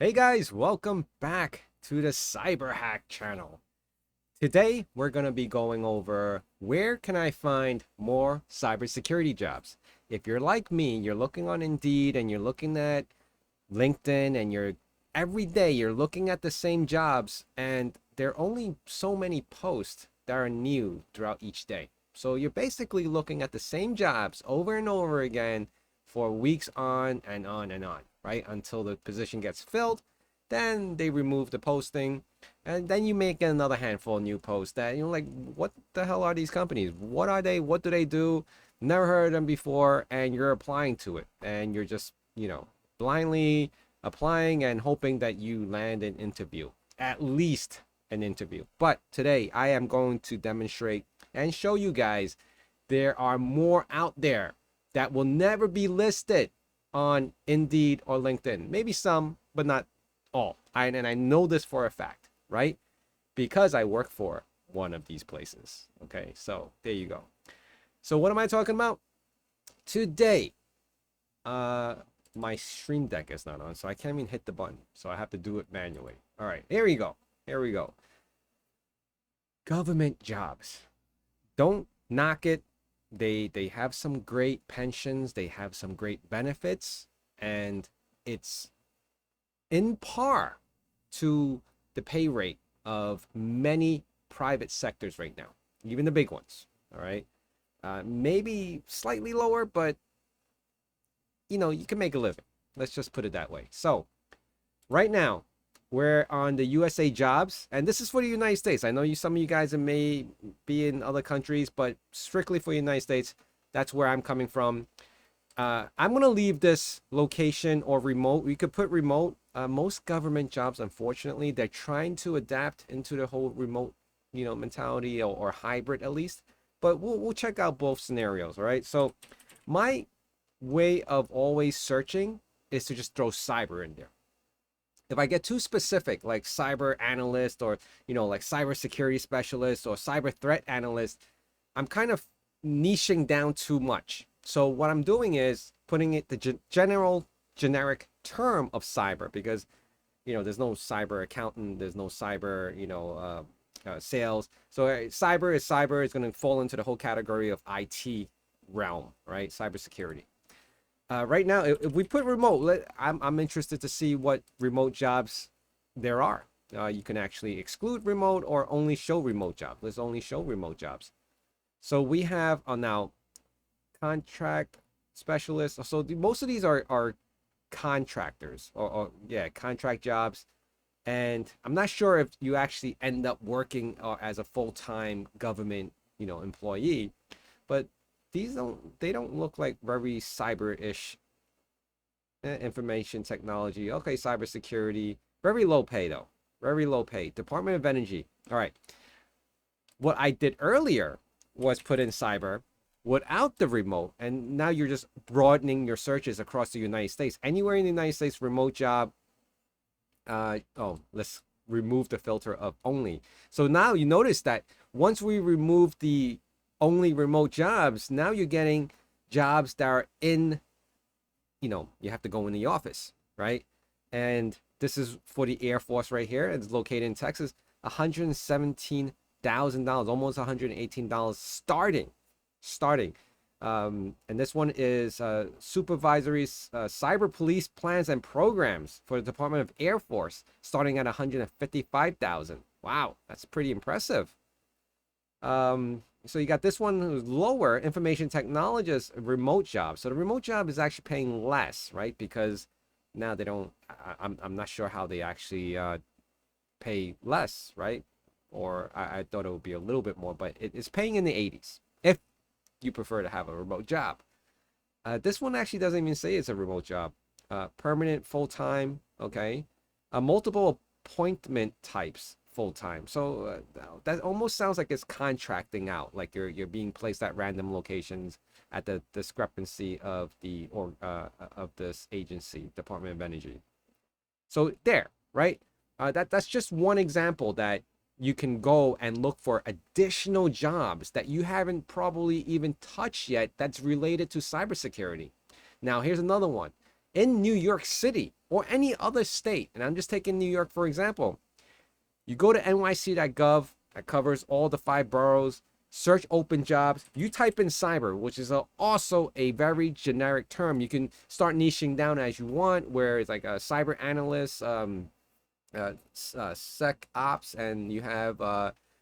Hey guys, welcome back to the Cyber Hack channel. Today we're going to be going over where can I find more cybersecurity jobs. If you're like me, you're looking on Indeed and you're looking at LinkedIn and every day you're looking at the same jobs and there are only so many posts that are new throughout each day. So you're basically looking at the same jobs over and over again for weeks on and on and on, right? Until the position gets filled, then they remove the posting, and then you make another handful of new posts that you're like, what the hell are these companies? What are they? What do they do? Never heard of them before, and you're applying to it, and you're just, blindly applying and hoping that you land an interview, at least an interview. But today I am going to demonstrate and show you guys there are more out there that will never be listed on Indeed or LinkedIn. Maybe some, but not all. And I know this for a fact, right? Because I work for one of these places. Okay, so there you go. So what am I talking about? Today, my stream deck is not on, so I can't even hit the button. So I have to do it manually. All right, here we go. Here we go. Government jobs. Don't knock it. They have some great pensions, they have some great benefits, and it's in par to the pay rate of many private sectors right now, even the big ones. All right, maybe slightly lower, but you can make a living. Let's just put it that way. So right now we're on the USA Jobs, and this is for the United States. I know some of you guys may be in other countries, but strictly for the United States, that's where I'm coming from. I'm going to leave this location or remote. We could put remote. Most government jobs, unfortunately, they're trying to adapt into the whole remote, mentality or hybrid at least. But we'll check out both scenarios, all right? So my way of always searching is to just throw cyber in there. If I get too specific, like cyber analyst or, like cybersecurity specialist or cyber threat analyst, I'm kind of niching down too much. So what I'm doing is putting it the generic term of cyber, because, there's no cyber accountant, there's no cyber, sales. So cyber is cyber. It's going to fall into the whole category of IT realm, right? Cybersecurity. Right now, if we put remote, I'm interested to see what remote jobs there are. You can actually exclude remote or only show remote jobs. Let's only show remote jobs. So we have now contract specialists. So most of these are contractors or contract jobs. And I'm not sure if you actually end up working as a full-time government, employee, but they don't look like very cyber-ish. Information technology. Okay, cybersecurity. Very low pay though. Very low pay. Department of Energy. All right. What I did earlier was put in cyber without the remote, and now you're just broadening your searches across the United States. Anywhere in the United States, remote job. Let's remove the filter of only. So now you notice that once we remove the only remote jobs, now you're getting jobs that are in, you have to go in the office, right? And this is for the Air Force right here. It's located in Texas. $117,000, almost $118 starting. And this one is supervisory cyber police plans and programs for the Department of Air Force, starting at $155,000. Wow, that's pretty impressive. So you got this one who's lower, information technologist, remote job. So the remote job is actually paying less, right? Because now they don't, I'm not sure how they actually pay less, right? Or I thought it would be a little bit more, but it's paying in the 80s if you prefer to have a remote job. This one actually doesn't even say it's a remote job. Permanent, full-time, okay? Multiple appointment types. Full-time. So that almost sounds like it's contracting out, like you're being placed at random locations at the discrepancy of of this agency, Department of Energy. So there, right? That's just one example that you can go and look for additional jobs that you haven't probably even touched yet that's related to cybersecurity. Now here's another one. in New York City or any other state, and I'm just taking New York for example, you go to NYC.gov, that covers all the 5 boroughs, search open jobs. You type in cyber, which is also a very generic term. You can start niching down as you want, where it's like a cyber analyst, sec ops, and you have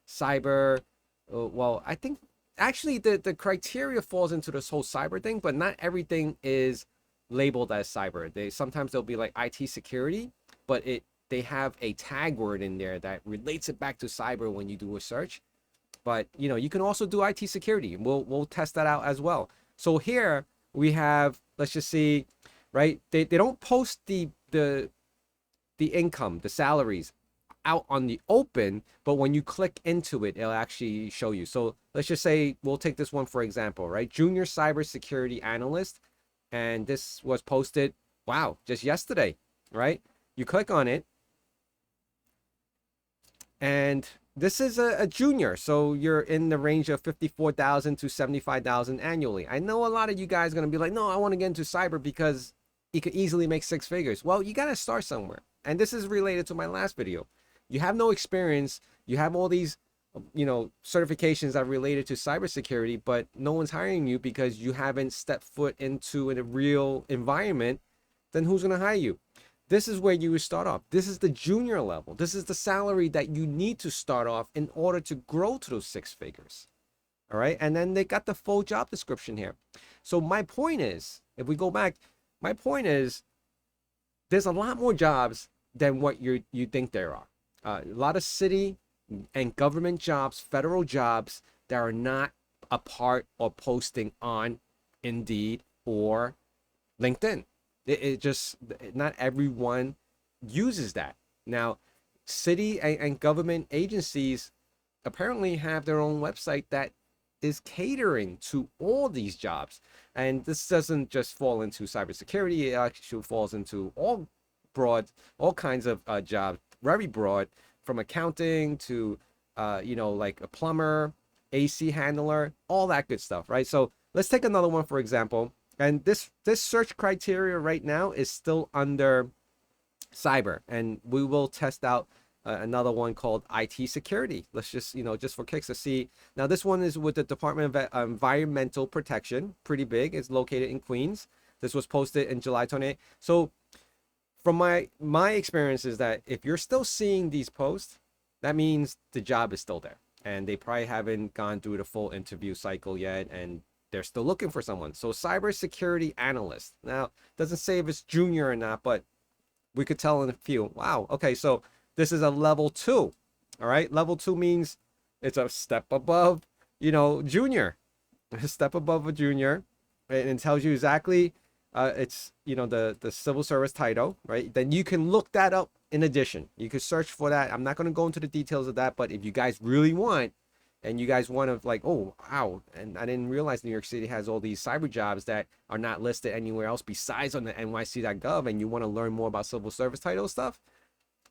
cyber. Well, I think actually the criteria falls into this whole cyber thing, but not everything is labeled as cyber. They'll be like IT security, but they have a tag word in there that relates it back to cyber when you do a search. But you can also do IT security. We'll test that out as well. So here we have, let's just see, right? They don't post the income, the salaries out on the open, but when you click into it, it'll actually show you. So let's just say we'll take this one for example, right? Junior cybersecurity analyst, and this was posted, wow, just yesterday, right? You click on it, and this is a junior, so you're in the range of 54,000 to 75,000 annually. I know a lot of you guys are gonna be like, no, I want to get into cyber because you could easily make 6 figures. Well, you gotta start somewhere, and this is related to my last video. You have no experience, you have all these certifications that are related to cybersecurity, but no one's hiring you because you haven't stepped foot into a real environment. Then who's gonna hire you? This is where you would start off. This is the junior level. This is the salary that you need to start off in order to grow to those 6 figures. All right. And then they got the full job description here. So my point is, if we go back, my point is there's a lot more jobs than what you think there are. A lot of city and government jobs, federal jobs that are not a part or posting on Indeed or LinkedIn. It just, not everyone uses that. Now, city and government agencies apparently have their own website that is catering to all these jobs. And this doesn't just fall into cybersecurity, it actually falls into all kinds of jobs, very broad, from accounting to, like a plumber, AC handler, all that good stuff, right? So let's take another one, for example. And this search criteria right now is still under cyber, and we will test out another one called IT security. Let's just, just for kicks to see. Now this one is with the Department of Environmental Protection, pretty big. It's located in Queens. This was posted in July 28th. So from my experience is that if you're still seeing these posts, that means the job is still there, and they probably haven't gone through the full interview cycle yet, and they're still looking for someone. So cybersecurity analyst. Now, doesn't say if it's junior or not, but we could tell in a few. Wow. Okay, so this is a level 2. All right. Level 2 means it's a step above, junior. A step above a junior. Right? And it tells you exactly it's, the civil service title, right? Then you can look that up in addition. You could search for that. I'm not going to go into the details of that, but if you guys really want, and you guys want to like, oh, wow, and I didn't realize New York City has all these cyber jobs that are not listed anywhere else besides on the NYC.gov, and you want to learn more about civil service title stuff,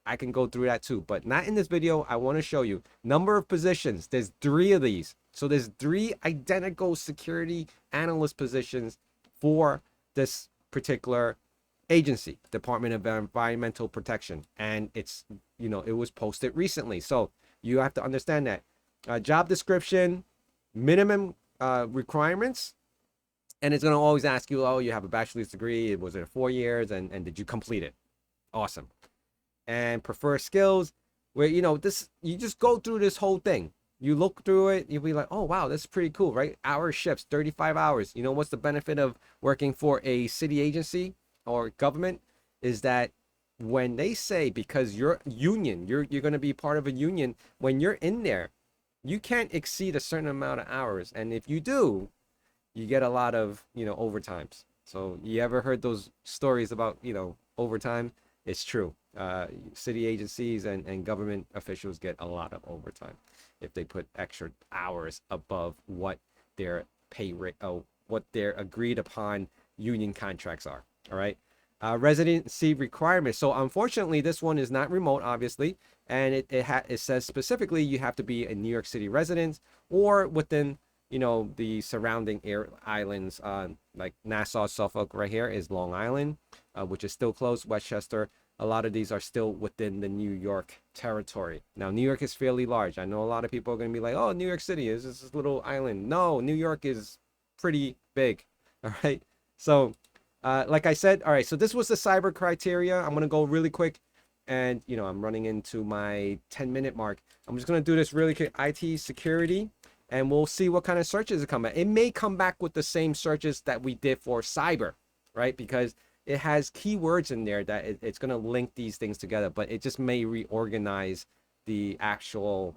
I can go through that too, but not in this video. I want to show you number of positions. There's 3 of these. So there's 3 identical security analyst positions for this particular agency, Department of Environmental Protection, and it's, it was posted recently. So you have to understand that. Job description, minimum requirements, and it's going to always ask you, oh, you have a bachelor's degree, was it 4 years, and did you complete it? Awesome. And preferred skills, where you just go through this whole thing, you look through it, you'll be like, oh wow, that's pretty cool, right? Hour shifts, 35 hours. What's the benefit of working for a city agency or government is that when they say, because you're union, you're going to be part of a union, when you're in there, you can't exceed a certain amount of hours, and if you do, you get a lot of overtimes. So you ever heard those stories about overtime? It's true. City agencies and government officials get a lot of overtime if they put extra hours above what their pay rate, what their agreed upon union contracts are. All right. Residency requirements. So unfortunately, this one is not remote, obviously, and it says specifically you have to be a New York City resident or within the surrounding islands. Like Nassau, Suffolk, right here is Long Island. which is still closed. Westchester, a lot of these are still within the New York territory. Now, New York is fairly large. I know a lot of people are going to be like, oh, New York City is this little island. No, New York is pretty big. All right. So, like I said, all right, so this was the cyber criteria. I'm going to go really quick. And, I'm running into my 10-minute mark. I'm just going to do this really quick. IT security. And we'll see what kind of searches it come back. It may come back with the same searches that we did for cyber, right? Because it has keywords in there that it's going to link these things together, but it just may reorganize the actual,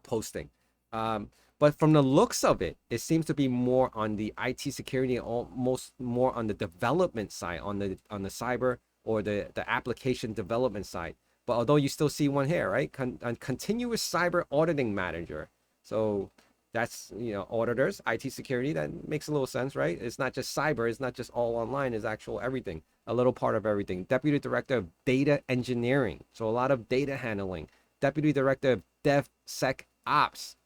posting. But from the looks of it, it seems to be more on the IT security, almost more on the development side, on the cyber or the application development side. But although you still see one here, right? Continuous cyber auditing manager. So that's, auditors, IT security. That makes a little sense, right? It's not just cyber. It's not just all online. It's actual everything, a little part of everything. Deputy Director of Data Engineering. So a lot of data handling. Deputy Director of DevSecOps.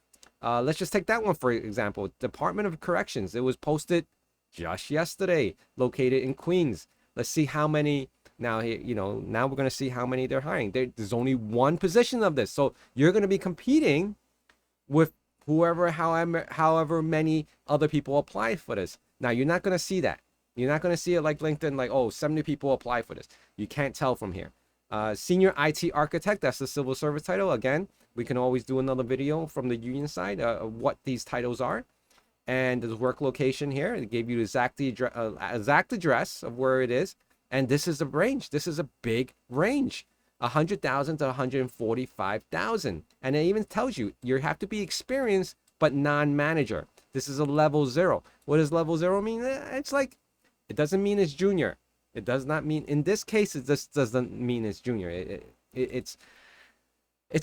Let's just take that one for example. Department of Corrections. It was posted just yesterday, located in Queens. Let's see how many. Now, now we're going to see how many they're hiring. There's only one position of this. So you're going to be competing with however many other people apply for this. Now, you're not going to see that. You're not going to see it like LinkedIn, like, oh, 70 people apply for this. You can't tell from here. Senior IT Architect, that's the civil service title. Again, we can always do another video from the union side of what these titles are. And the work location here, it gave you the exact address of where it is. And this is the range. This is a big range. 100,000 to 145,000. And it even tells you have to be experienced, but non-manager. This is a level 0. What does level 0 mean? It's like, it doesn't mean it's junior. It does not mean, in this case, it just doesn't mean it's junior. It's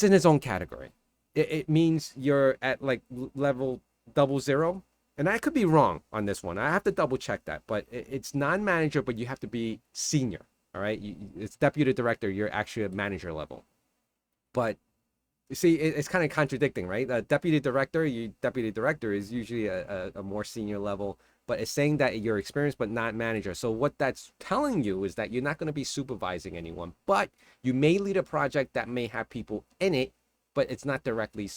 in its own category. It means you're at like level 00. And I could be wrong on this one. I have to double check that. But it's non-manager, but you have to be senior. All right, it's deputy director. You're actually a manager level, but you see, it's kind of contradicting, right? Deputy director is usually a more senior level, but it's saying that you're experienced but not manager. So what that's telling you is that you're not going to be supervising anyone, but you may lead a project that may have people in it, but it's not directly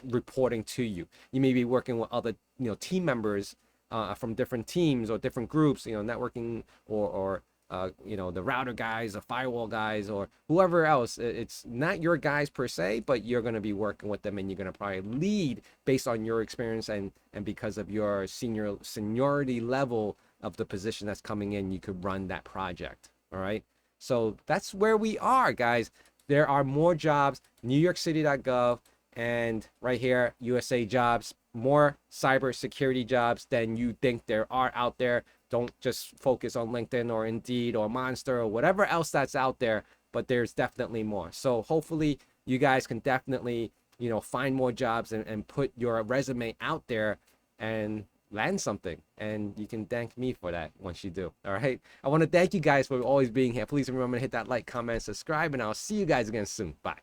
reporting to you. You may be working with other, team members from different teams or different groups, networking or the router guys, the firewall guys, or whoever else. It's not your guys per se, but you're going to be working with them, and you're going to probably lead based on your experience and because of your seniority level of the position that's coming in. You could run that project. All right. So that's where we are, guys. There are more jobs. NYCgov and right here, USAjobs. More cybersecurity jobs than you think there are out there. Don't just focus on LinkedIn or Indeed or Monster or whatever else that's out there, but there's definitely more. So hopefully you guys can definitely, find more jobs and put your resume out there and land something. And you can thank me for that once you do. All right. I want to thank you guys for always being here. Please remember to hit that like, comment, subscribe, and I'll see you guys again soon. Bye.